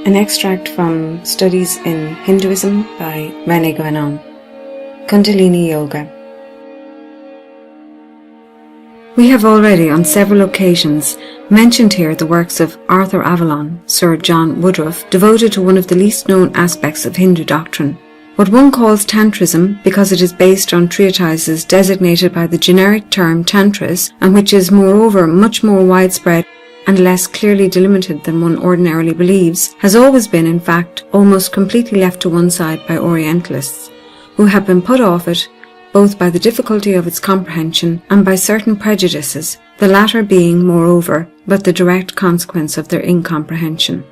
An extract from Studies in Hinduism by Rene Guenon. Kundalini Yoga. We have already on several occasions mentioned here the works of Arthur Avalon, Sir John Woodruff, devoted to one of the least known aspects of Hindu doctrine. What one calls Tantrism, because it is based on treatises designated by the generic term Tantras, and which is moreover much more widespread and less clearly delimited than one ordinarily believes, has always been, in fact, almost completely left to one side by Orientalists, who have been put off it both by the difficulty of its comprehension and by certain prejudices, the latter being, moreover, but the direct consequence of their incomprehension.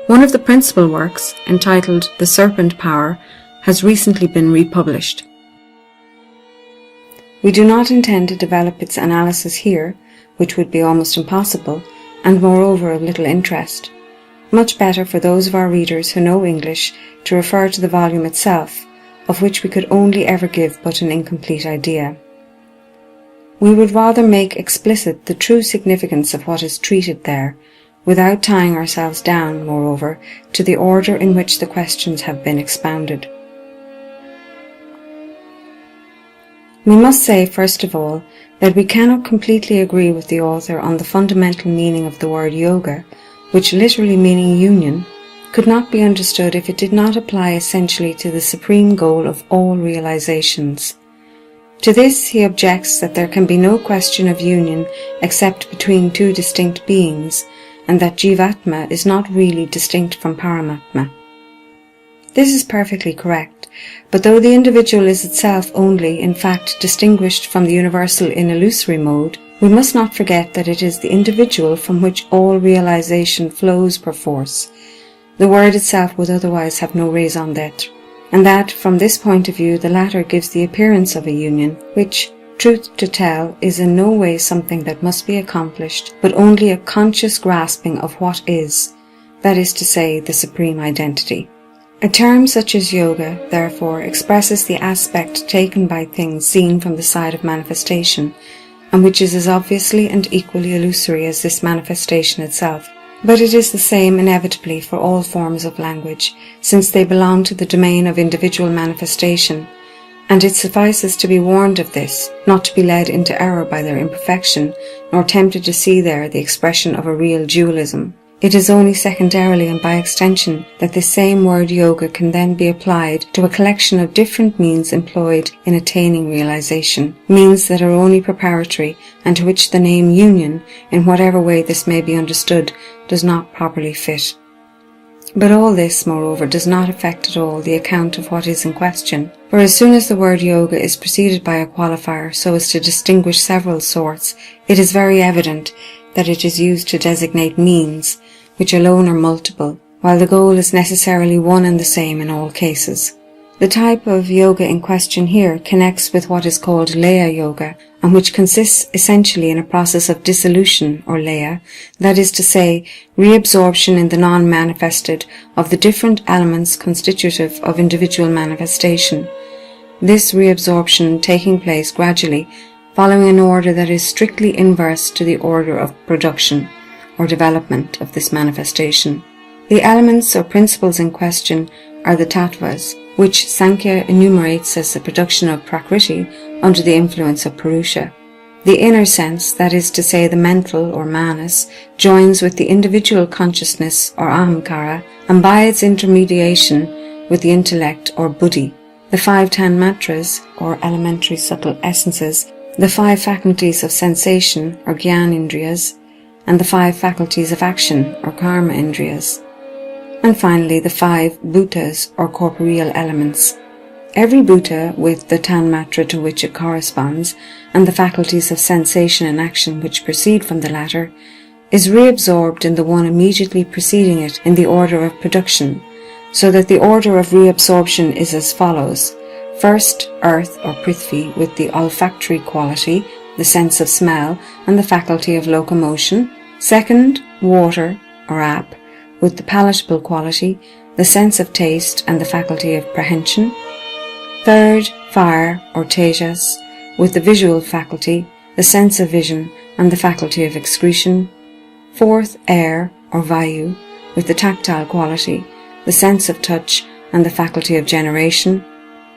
One of the principal works, entitled The Serpent Power, has recently been republished. We do not intend to develop its analysis here, which would be almost impossible, and moreover of little interest. Much better for those of our readers who know English to refer to the volume itself, of which we could only ever give but an incomplete idea. We would rather make explicit the true significance of what is treated there, without tying ourselves down, moreover, to the order in which the questions have been expounded. We must say, first of all, that we cannot completely agree with the author on the fundamental meaning of the word yoga, which literally meaning union, could not be understood if it did not apply essentially to the supreme goal of all realizations. To this he objects that there can be no question of union except between two distinct beings, and that Jivatma is not really distinct from Paramatma. This is perfectly correct, but though the individual is itself only, in fact, distinguished from the universal in illusory mode, we must not forget that it is the individual from which all realization flows perforce. The word itself would otherwise have no raison d'être, and that, from this point of view, the latter gives the appearance of a union, which, truth to tell, is in no way something that must be accomplished, but only a conscious grasping of what is, that is to say, the supreme identity. A term such as yoga, therefore, expresses the aspect taken by things seen from the side of manifestation, and which is as obviously and equally illusory as this manifestation itself. But it is the same inevitably for all forms of language, since they belong to the domain of individual manifestation, and it suffices to be warned of this, not to be led into error by their imperfection, nor tempted to see there the expression of a real dualism. It is only secondarily and by extension that this same word yoga can then be applied to a collection of different means employed in attaining realization, means that are only preparatory and to which the name union, in whatever way this may be understood, does not properly fit. But all this, moreover, does not affect at all the account of what is in question, for as soon as the word yoga is preceded by a qualifier so as to distinguish several sorts, it is very evident that it is used to designate means, which alone are multiple, while the goal is necessarily one and the same in all cases. The type of yoga in question here connects with what is called laya yoga, and which consists essentially in a process of dissolution, or laya, that is to say, reabsorption in the non-manifested of the different elements constitutive of individual manifestation. This reabsorption taking place gradually, following an order that is strictly inverse to the order of production, or development of this manifestation. The elements or principles in question are the tattvas, which Sankhya enumerates as the production of Prakriti under the influence of Purusha. The inner sense, that is to say the mental or manas, joins with the individual consciousness or ahamkara, and by its intermediation with the intellect or buddhi. The 5 tanmatras, or elementary subtle essences, the 5 faculties of sensation, or gyanindriyas, and the 5 faculties of action, or karma indriyas, and finally the 5 bhutas, or corporeal elements. Every bhuta, with the tanmatra to which it corresponds, and the faculties of sensation and action which proceed from the latter, is reabsorbed in the one immediately preceding it in the order of production, so that the order of reabsorption is as follows. First, earth or prithvi with the olfactory quality, the sense of smell, and the faculty of locomotion. Second, water, or ap, with the palatable quality, the sense of taste, and the faculty of prehension. Third, fire, or tejas, with the visual faculty, the sense of vision, and the faculty of excretion. Fourth, air, or vayu, with the tactile quality, the sense of touch, and the faculty of generation.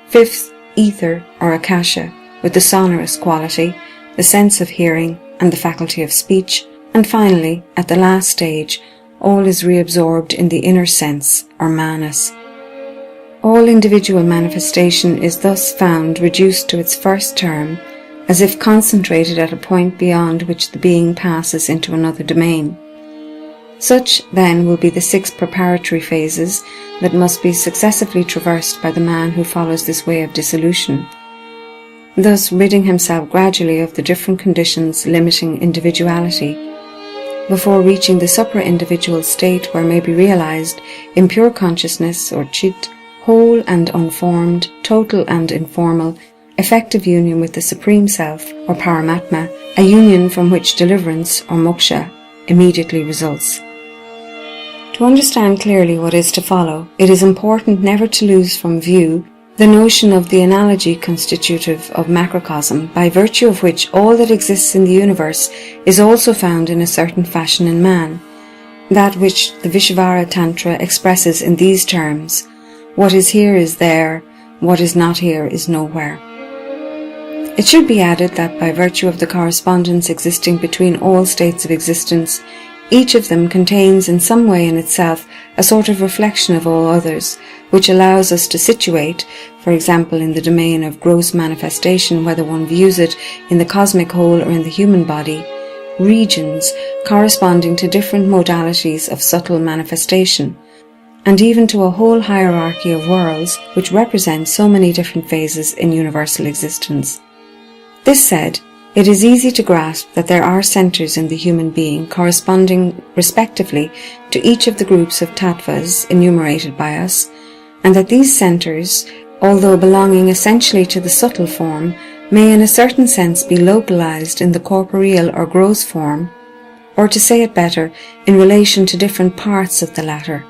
5th, ether or akasha, with the sonorous quality, the sense of hearing, and the faculty of speech. And finally, at the last stage, all is reabsorbed in the inner sense or manas. All individual manifestation is thus found reduced to its first term, as if concentrated at a point beyond which the being passes into another domain. Such, then, will be the 6 preparatory phases that must be successively traversed by the man who follows this way of dissolution, thus ridding himself gradually of the different conditions limiting individuality, before reaching the supra-individual state where may be realized, in pure consciousness or chit, whole and unformed, total and informal, effective union with the Supreme Self or Paramatma, a union from which deliverance or moksha immediately results. To understand clearly what is to follow, it is important never to lose from view the notion of the analogy constitutive of macrocosm, by virtue of which all that exists in the universe is also found in a certain fashion in man, that which the Vishvara Tantra expresses in these terms: what is here is there, what is not here is nowhere. It should be added that by virtue of the correspondence existing between all states of existence, each of them contains in some way in itself a sort of reflection of all others, which allows us to situate, for example in the domain of gross manifestation, whether one views it in the cosmic whole or in the human body, regions corresponding to different modalities of subtle manifestation, and even to a whole hierarchy of worlds which represent so many different phases in universal existence. This said, it is easy to grasp that there are centers in the human being corresponding respectively to each of the groups of tattvas enumerated by us, and that these centers, although belonging essentially to the subtle form, may in a certain sense be localized in the corporeal or gross form, or to say it better, in relation to different parts of the latter.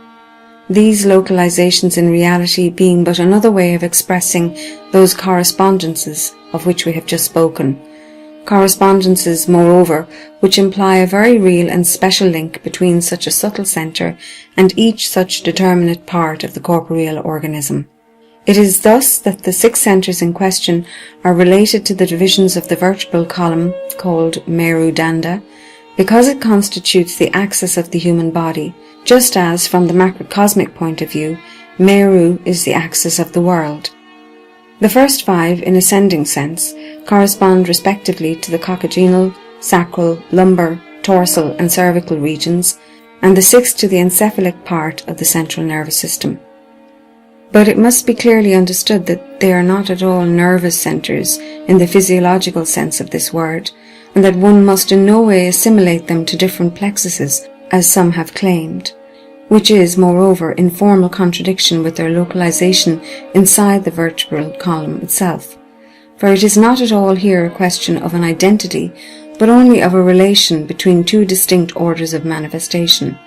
These localizations in reality being but another way of expressing those correspondences of which we have just spoken. Correspondences, moreover, which imply a very real and special link between such a subtle centre and each such determinate part of the corporeal organism. It is thus that the 6 centres in question are related to the divisions of the vertebral column called Meru Danda, because it constitutes the axis of the human body, just as, from the macrocosmic point of view, Meru is the axis of the world. The first 5, in ascending sense, correspond respectively to the coccygeal, sacral, lumbar, dorsal and cervical regions, and the 6th to the encephalic part of the central nervous system. But it must be clearly understood that they are not at all nervous centres in the physiological sense of this word, and that one must in no way assimilate them to different plexuses, as some have claimed, which is, moreover, in formal contradiction with their localization inside the vertebral column itself. For it is not at all here a question of an identity, but only of a relation between 2 distinct orders of manifestation.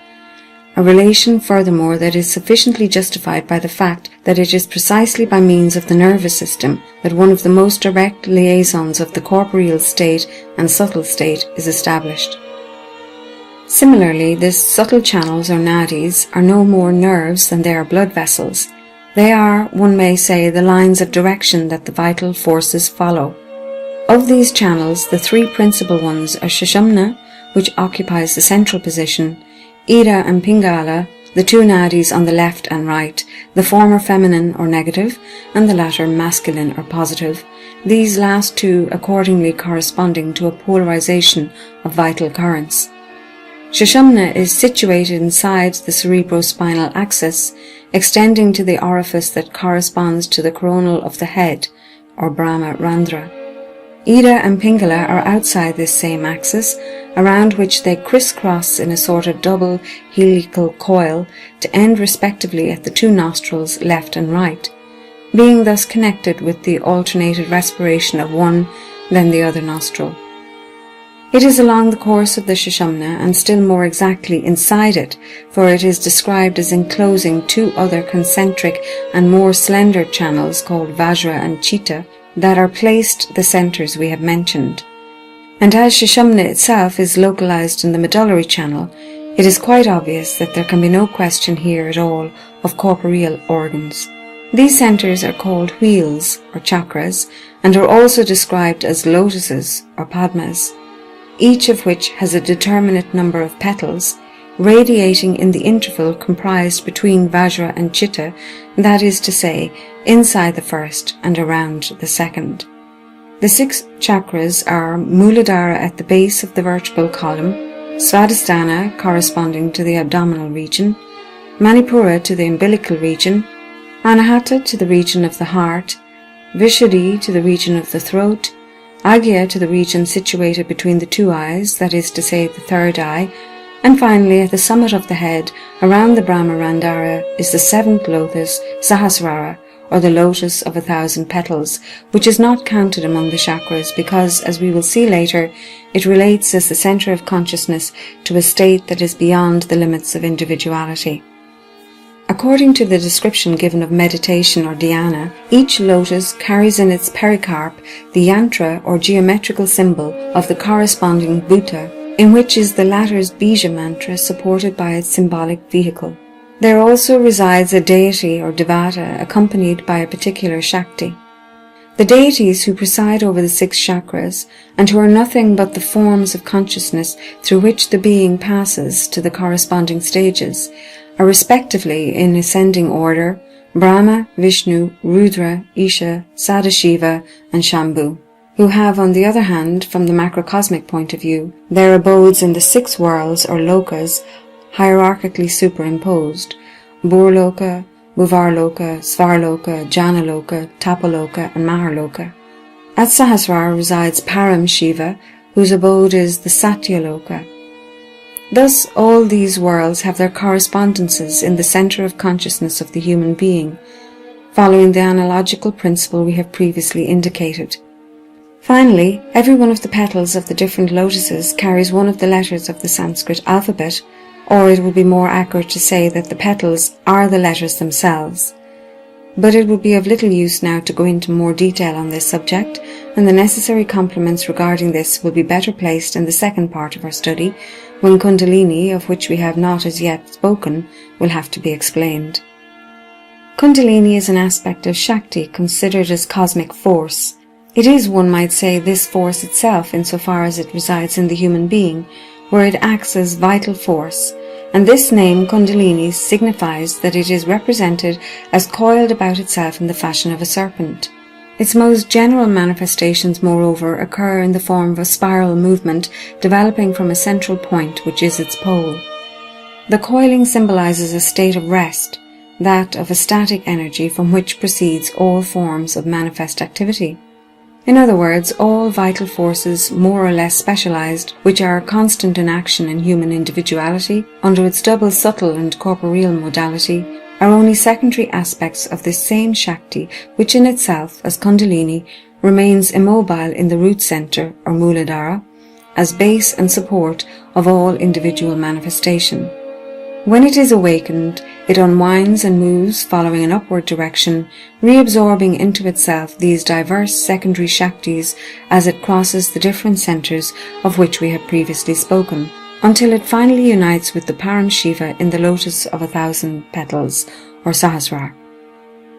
A relation, furthermore, that is sufficiently justified by the fact that it is precisely by means of the nervous system that one of the most direct liaisons of the corporeal state and subtle state is established. Similarly, these subtle channels or nadis are no more nerves than they are blood vessels. They are, one may say, the lines of direction that the vital forces follow. Of these channels, the 3 principal ones are Sushumna, which occupies the central position, Ida and Pingala, the 2 nadis on the left and right, the former feminine or negative, and the latter masculine or positive, these last 2 accordingly corresponding to a polarization of vital currents. Sushumna is situated inside the cerebrospinal axis, extending to the orifice that corresponds to the coronal of the head, or Brahma Randra. Ida and Pingala are outside this same axis, around which they crisscross in a sort of double helical coil to end respectively at the 2 nostrils left and right, being thus connected with the alternated respiration of one, then the other nostril. It is along the course of the Sushumna, and still more exactly inside it, for it is described as enclosing 2 other concentric and more slender channels called Vajra and Chitta, that are placed the centres we have mentioned. And as Sushumna itself is localized in the medullary channel, it is quite obvious that there can be no question here at all of corporeal organs. These centers are called wheels or chakras and are also described as lotuses or padmas, each of which has a determinate number of petals radiating in the interval comprised between Vajra and Chitta, that is to say, inside the first and around the second. The 6 chakras are Muladhara at the base of the vertebral column, Svadhisthana corresponding to the abdominal region, Manipura to the umbilical region, Anahata to the region of the heart, Vishuddhi to the region of the throat, Agya to the region situated between the 2 eyes, that is to say the third eye, and finally at the summit of the head, around the Brahmarandhara, is the 7th lotus, Sahasrara, or the lotus of 1,000 petals, which is not counted among the chakras because, as we will see later, it relates as the centre of consciousness to a state that is beyond the limits of individuality. According to the description given of meditation or dhyana, each lotus carries in its pericarp the yantra or geometrical symbol of the corresponding bhuta, in which is the latter's bija mantra supported by its symbolic vehicle. There also resides a deity or devata accompanied by a particular Shakti. The deities who preside over the 6 chakras and who are nothing but the forms of consciousness through which the being passes to the corresponding stages are respectively in ascending order Brahma, Vishnu, Rudra, Isha, Sadashiva and Shambhu, who have, on the other hand, from the macrocosmic point of view, their abodes in the 6 worlds or lokas hierarchically superimposed: Burloka, Bhuvarloka, Svarloka, Janaloka, Tapaloka and Maharloka. At Sahasrara resides Param Shiva, whose abode is the Satyaloka. Thus all these worlds have their correspondences in the centre of consciousness of the human being, following the analogical principle we have previously indicated. Finally, every one of the petals of the different lotuses carries one of the letters of the Sanskrit alphabet, or it would be more accurate to say that the petals are the letters themselves. But it would be of little use now to go into more detail on this subject, and the necessary complements regarding this will be better placed in the second part of our study, when Kundalini, of which we have not as yet spoken, will have to be explained. Kundalini is an aspect of Shakti considered as cosmic force. It is, one might say, this force itself insofar as it resides in the human being, where it acts as vital force, and this name Kundalini signifies that it is represented as coiled about itself in the fashion of a serpent. Its most general manifestations, moreover, occur in the form of a spiral movement developing from a central point which is its pole. The coiling symbolizes a state of rest, that of a static energy from which proceeds all forms of manifest activity. In other words, all vital forces, more or less specialized, which are constant in action in human individuality, under its double subtle and corporeal modality, are only secondary aspects of this same Shakti, which in itself, as Kundalini, remains immobile in the root center, or Muladhara, as base and support of all individual manifestation. When it is awakened, it unwinds and moves following an upward direction, reabsorbing into itself these diverse secondary Shaktis as it crosses the different centers of which we have previously spoken, until it finally unites with the Param Shiva in the lotus of 1,000 petals, or Sahasrara.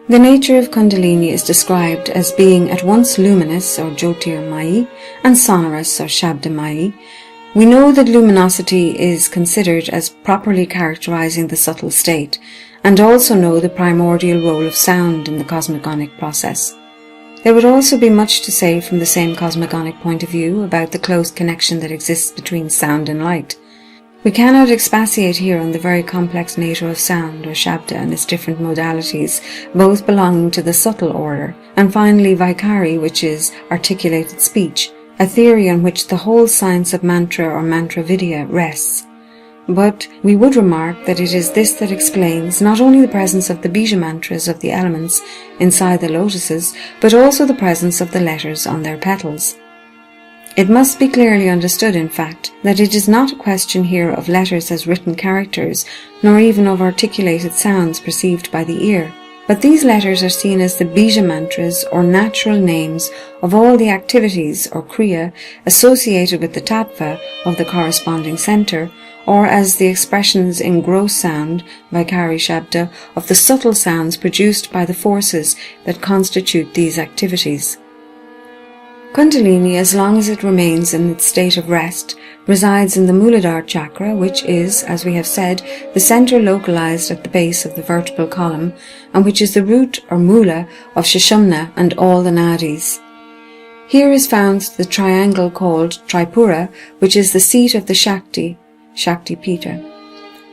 The nature of Kundalini is described as being at once luminous, or Jyotirmayi, and sonorous, or Shabdamayi. We know that luminosity is considered as properly characterizing the subtle state, and also know the primordial role of sound in the cosmogonic process. There would also be much to say from the same cosmogonic point of view about the close connection that exists between sound and light. We cannot expatiate here on the very complex nature of sound, or Shabda, and its different modalities, both belonging to the subtle order, and finally Vaikari, which is articulated speech, a theory on which the whole science of mantra or mantra vidya rests. But we would remark that it is this that explains not only the presence of the bija mantras of the elements inside the lotuses, but also the presence of the letters on their petals. It must be clearly understood, in fact, that it is not a question here of letters as written characters, nor even of articulated sounds perceived by the ear. But these letters are seen as the bija mantras, or natural names, of all the activities or kriya associated with the tattva of the corresponding center, or as the expressions in gross sound, Vaikari Shabda, of the subtle sounds produced by the forces that constitute these activities. Kundalini, as long as it remains in its state of rest, resides in the Muladhara chakra, which is, as we have said, the centre localized at the base of the vertebral column, and which is the root or mula of Sushumna and all the nadis. Here is found the triangle called Tripura, which is the seat of the Shakti, Shakti Pita.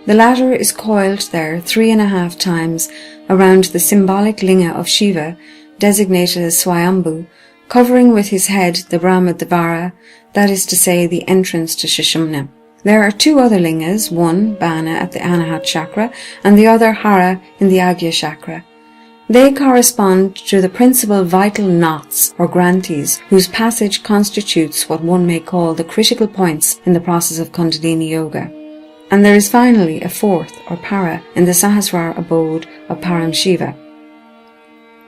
The latter is coiled there 3.5 times around the symbolic linga of Shiva, designated as Swayambhu, covering with his head the Brahmadvara, that is to say, the entrance to Sushumna. There are 2 other lingas, one, Bana, at the Anahat chakra, and the other, Hara, in the Agya chakra. They correspond to the principal vital knots or granthis, whose passage constitutes what one may call the critical points in the process of Kundalini Yoga. And there is finally a 4th, or Para, in the Sahasrara abode of Param Shiva.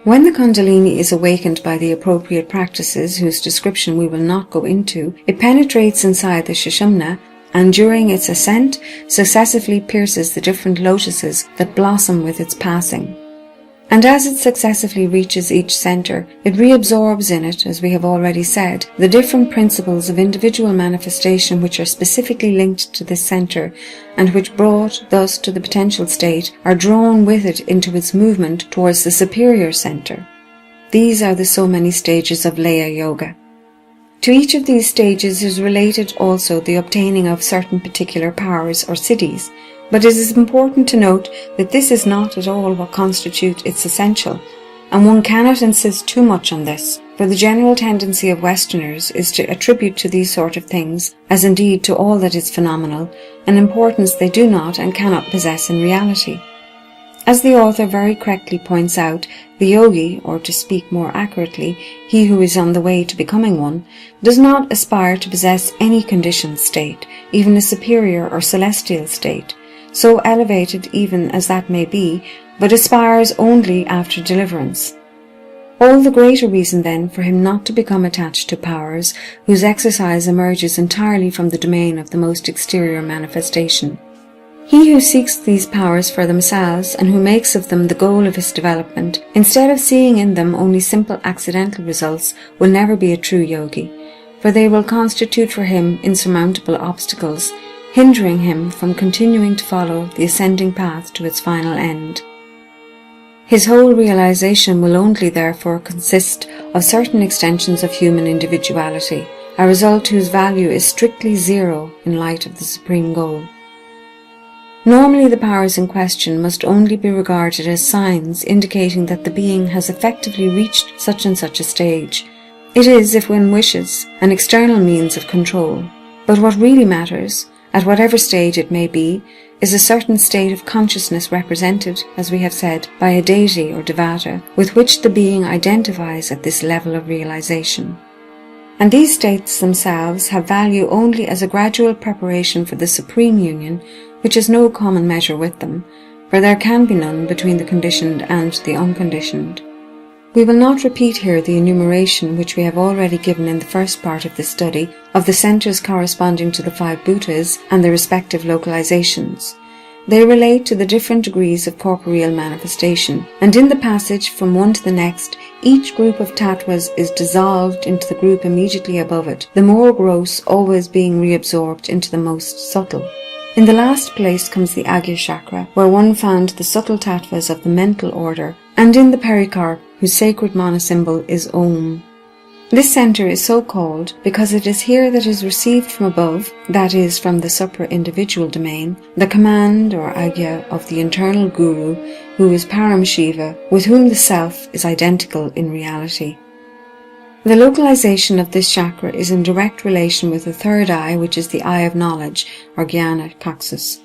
When the Kundalini is awakened by the appropriate practices, whose description we will not go into, it penetrates inside the Sushumna, and during its ascent successively pierces the different lotuses that blossom with its passing. And as it successively reaches each centre, it reabsorbs in it, as we have already said, the different principles of individual manifestation which are specifically linked to this centre, and which, brought thus to the potential state, are drawn with it into its movement towards the superior centre. These are the so many stages of Laya Yoga. To each of these stages is related also the obtaining of certain particular powers or siddhis, but it is important to note that this is not at all what constitutes its essential, and one cannot insist too much on this, for the general tendency of Westerners is to attribute to these sort of things, as indeed to all that is phenomenal, an importance they do not and cannot possess in reality. As the author very correctly points out, the yogi, or to speak more accurately, he who is on the way to becoming one, does not aspire to possess any conditioned state, even a superior or celestial state, so elevated even as that may be, but aspires only after deliverance. All the greater reason then for him not to become attached to powers whose exercise emerges entirely from the domain of the most exterior manifestation. He who seeks these powers for themselves and who makes of them the goal of his development, instead of seeing in them only simple accidental results, will never be a true yogi, for they will constitute for him insurmountable obstacles, hindering him from continuing to follow the ascending path to its final end. His whole realization will only therefore consist of certain extensions of human individuality, a result whose value is strictly zero in light of the supreme goal. Normally the powers in question must only be regarded as signs indicating that the being has effectively reached such and such a stage. It is, if one wishes, an external means of control. But what really matters, at whatever stage it may be, is a certain state of consciousness represented, as we have said, by a deity or devata, with which the being identifies at this level of realization. And these states themselves have value only as a gradual preparation for the supreme union, which has no common measure with them, for there can be none between the conditioned and the unconditioned. We will not repeat here the enumeration which we have already given in the first part of this study of the centres corresponding to the 5 bhutas and their respective localizations. They relate to the different degrees of corporeal manifestation, and in the passage from one to the next, each group of tattvas is dissolved into the group immediately above it, the more gross always being reabsorbed into the most subtle. In the last place comes the Agya chakra, where one found the subtle tattvas of the mental order, and in the pericarp, whose sacred monosymbol is Om. This centre is so called because it is here that is received from above, that is, from the supra-individual domain, the command or Agya of the internal Guru, who is Param Shiva, with whom the Self is identical in reality. The localization of this chakra is in direct relation with the third eye, which is the eye of knowledge, or Jnana Kaksus.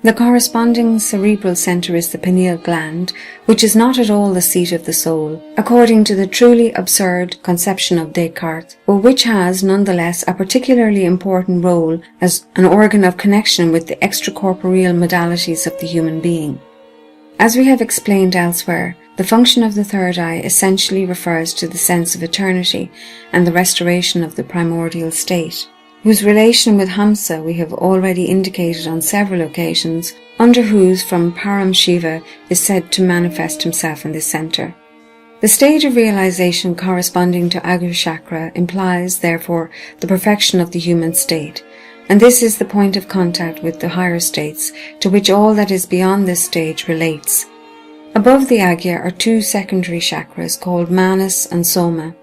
The corresponding cerebral centre is the pineal gland, which is not at all the seat of the soul, according to the truly absurd conception of Descartes, but which has nonetheless a particularly important role as an organ of connection with the extracorporeal modalities of the human being. As we have explained elsewhere, the function of the third eye essentially refers to the sense of eternity and the restoration of the primordial state. whose relation with Hamsa we have already indicated on several occasions, under whose from Param Shiva is said to manifest himself in this centre. The stage of realization corresponding to Agya Chakra implies, therefore, the perfection of the human state, and this is the point of contact with the higher states, to which all that is beyond this stage relates. Above the Agya are two secondary chakras called Manas and Soma,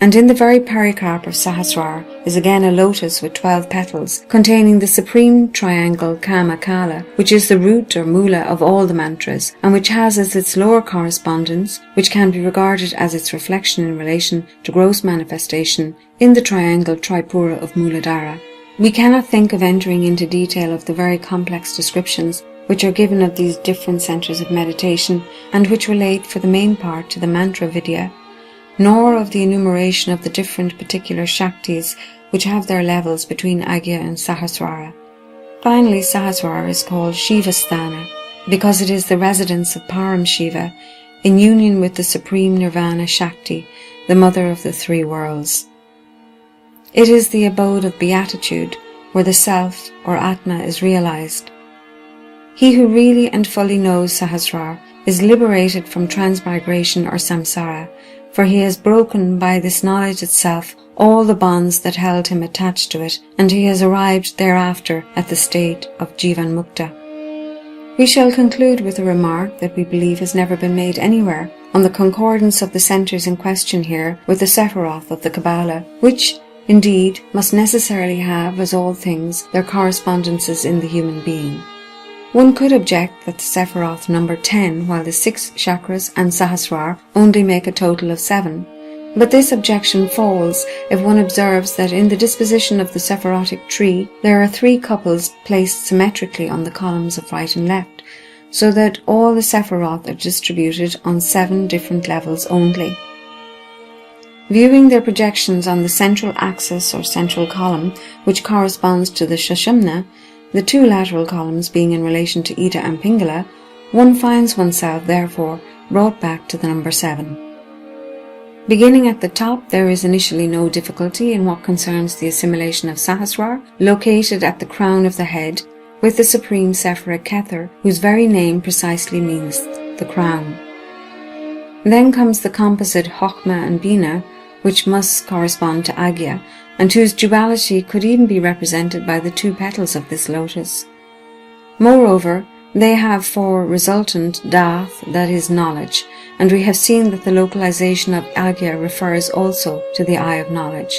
and in the very pericarp of Sahasrara is again a lotus with 12 petals, containing the supreme triangle Kama Kala, which is the root or mula of all the mantras, and which has as its lower correspondence, which can be regarded as its reflection in relation to gross manifestation, in the triangle Tripura of Muladhara. We cannot think of entering into detail of the very complex descriptions which are given of these different centres of meditation, and which relate for the main part to the mantra vidya, nor of the enumeration of the different particular Shaktis which have their levels between Agya and Sahasrara. Finally, Sahasrara is called Shivasthana because it is the residence of Param Shiva in union with the supreme Nirvana Shakti, the mother of the three worlds. It is the abode of beatitude, where the self or Atma is realized. He who really and fully knows Sahasrara is liberated from transmigration or samsara, for he has broken by this knowledge itself all the bonds that held him attached to it, and he has arrived thereafter at the state of Jivan Mukta. We shall conclude with a remark that we believe has never been made anywhere on the concordance of the centres in question here with the Sephiroth of the Kabbalah, which, indeed, must necessarily have, as all things, their correspondences in the human being. One could object that the Sephiroth number 10, while the 6 chakras and Sahasrara only make a total of 7. But this objection falls if one observes that in the disposition of the Sephirotic tree there are 3 couples placed symmetrically on the columns of right and left, so that all the Sephiroth are distributed on 7 different levels only. Viewing their projections on the central axis or central column, which corresponds to the Sushumna, the 2 lateral columns being in relation to Ida and Pingala, one finds oneself, therefore, brought back to the number 7. Beginning at the top, there is initially no difficulty in what concerns the assimilation of Sahasrara, located at the crown of the head, with the supreme Sephira Kether, whose very name precisely means the crown. Then comes the composite Chokhmah and Bina, which must correspond to Agya, and whose duality could even be represented by the 2 petals of this lotus. Moreover, they have for resultant Dath, that is knowledge, and we have seen that the localization of Agya refers also to the eye of knowledge.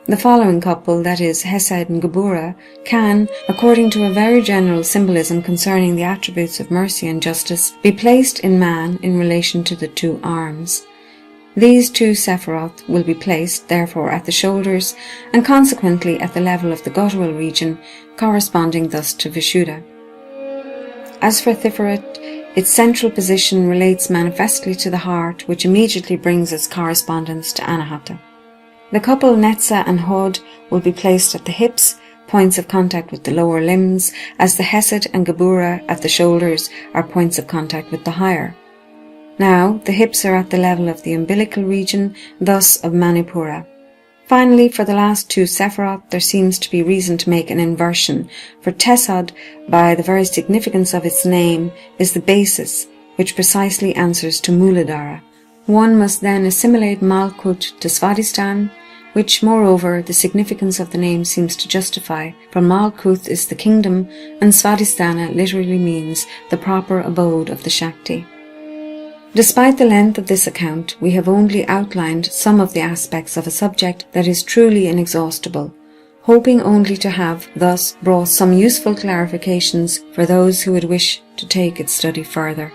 The following couple, that is Hesed and Gebura, can, according to a very general symbolism concerning the attributes of mercy and justice, be placed in man in relation to the 2 arms. These 2 Sephiroth will be placed, therefore, at the shoulders, and consequently at the level of the guttural region, corresponding thus to Vishuddha. As for Tiferet, its central position relates manifestly to the heart, which immediately brings its correspondence to Anahata. The couple Netza and Hod will be placed at the hips, points of contact with the lower limbs, as the Hesed and Gebura at the shoulders are points of contact with the higher. Now, the hips are at the level of the umbilical region, thus of Manipura. Finally, for the last 2 Sephiroth, there seems to be reason to make an inversion, for Tesod, by the very significance of its name, is the basis, which precisely answers to Muladhara. One must then assimilate Malkut to Svadhisthana, which, moreover, the significance of the name seems to justify, for Malkuth is the kingdom, and Svadhisthana literally means the proper abode of the Shakti. Despite the length of this account, we have only outlined some of the aspects of a subject that is truly inexhaustible, hoping only to have thus brought some useful clarifications for those who would wish to take its study further.